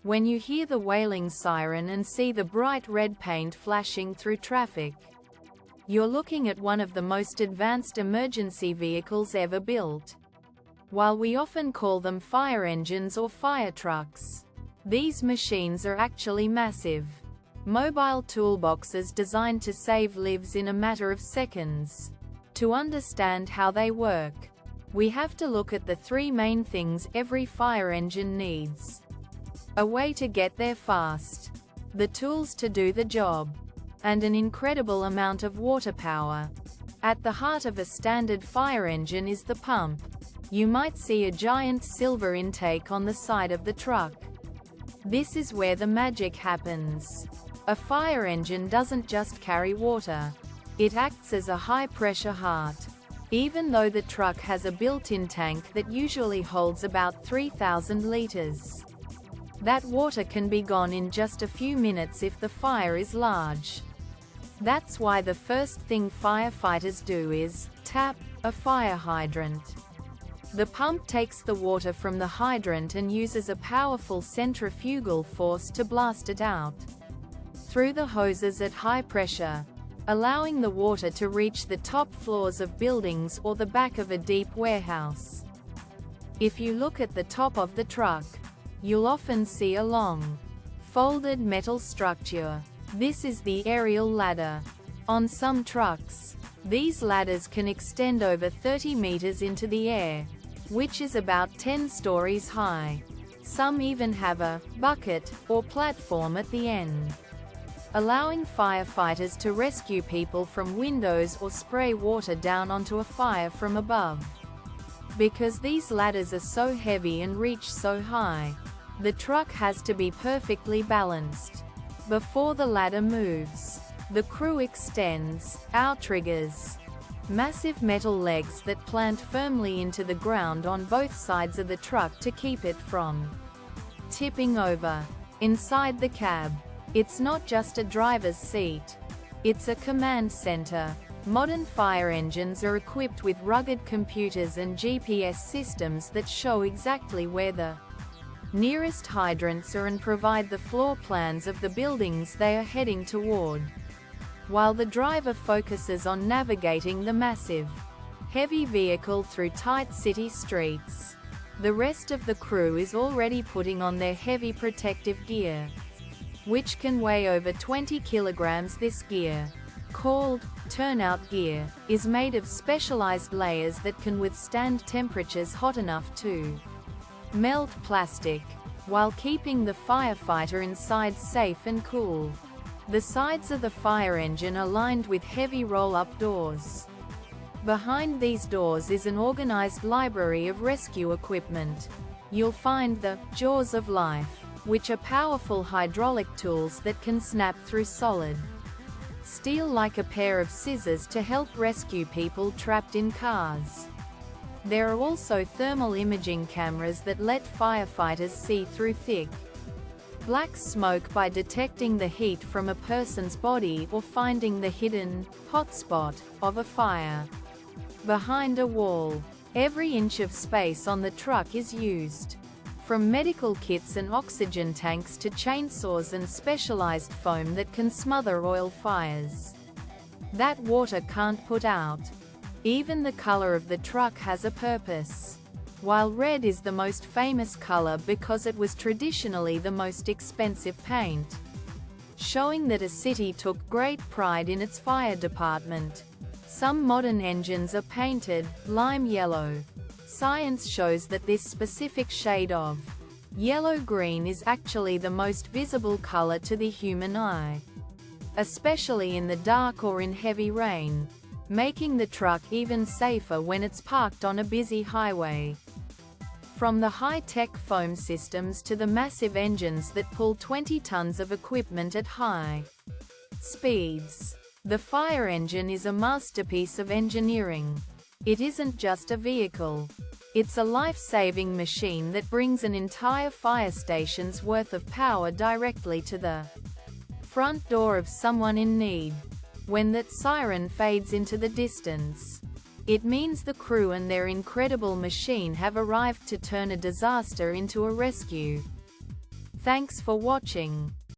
When you hear the wailing siren and see the bright red paint flashing through traffic, you're looking at one of the most advanced emergency vehicles ever built. While we often call them fire engines or fire trucks, these machines are actually massive, mobile toolboxes designed to save lives in a matter of seconds. To understand how they work, we have to look at the three main things every fire engine needs: a way to get there fast, the tools to do the job, and an incredible amount of water power. At the heart of a standard fire engine is the pump. You might see a giant silver intake on the side of the truck. This is where the magic happens. A fire engine doesn't just carry water. It acts as a high-pressure heart. Even though the truck has a built-in tank that usually holds about 3,000 liters, that water can be gone in just a few minutes if the fire is large. That's why the first thing firefighters do is tap a fire hydrant. The pump takes the water from the hydrant and uses a powerful centrifugal force to blast it out through the hoses at high pressure, allowing the water to reach the top floors of buildings or the back of a deep warehouse. If you look at the top of the truck, you'll often see a long, folded metal structure. This is the aerial ladder. On some trucks, these ladders can extend over 30 meters into the air, which is about 10 stories high. Some even have a bucket or platform at the end, allowing firefighters to rescue people from windows or spray water down onto a fire from above. Because these ladders are so heavy and reach so high, the truck has to be perfectly balanced. Before the ladder moves, the crew extends outriggers, massive metal legs that plant firmly into the ground on both sides of the truck to keep it from tipping over. Inside the cab, it's not just a driver's seat. It's a command center. Modern fire engines are equipped with rugged computers and GPS systems that show exactly where the nearest hydrants are and provide the floor plans of the buildings they are heading toward. While the driver focuses on navigating the massive, heavy vehicle through tight city streets, the rest of the crew is already putting on their heavy protective gear, which can weigh over 20 kilograms. This gear, called turnout gear, is made of specialized layers that can withstand temperatures hot enough to melt plastic, while keeping the firefighter inside safe and cool. The sides of the fire engine are lined with heavy roll-up doors. Behind these doors is an organized library of rescue equipment. You'll find the jaws of life, which are powerful hydraulic tools that can snap through solid steel like a pair of scissors to help rescue people trapped in cars. There are also thermal imaging cameras that let firefighters see through thick, black smoke by detecting the heat from a person's body or finding the hidden hotspot of a fire behind a wall. Every inch of space on the truck is used. From medical kits and oxygen tanks to chainsaws and specialized foam that can smother oil fires that water can't put out. Even the color of the truck has a purpose. While red is the most famous color because it was traditionally the most expensive paint, showing that a city took great pride in its fire department, some modern engines are painted lime yellow. Science shows that this specific shade of yellow-green is actually the most visible color to the human eye, especially in the dark or in heavy rain, making the truck even safer when it's parked on a busy highway. From the high-tech foam systems to the massive engines that pull 20 tons of equipment at high speeds, the fire engine is a masterpiece of engineering. It isn't just a vehicle. It's a life-saving machine that brings an entire fire station's worth of power directly to the front door of someone in need. When that siren fades into the distance, it means the crew and their incredible machine have arrived to turn a disaster into a rescue. Thanks for watching.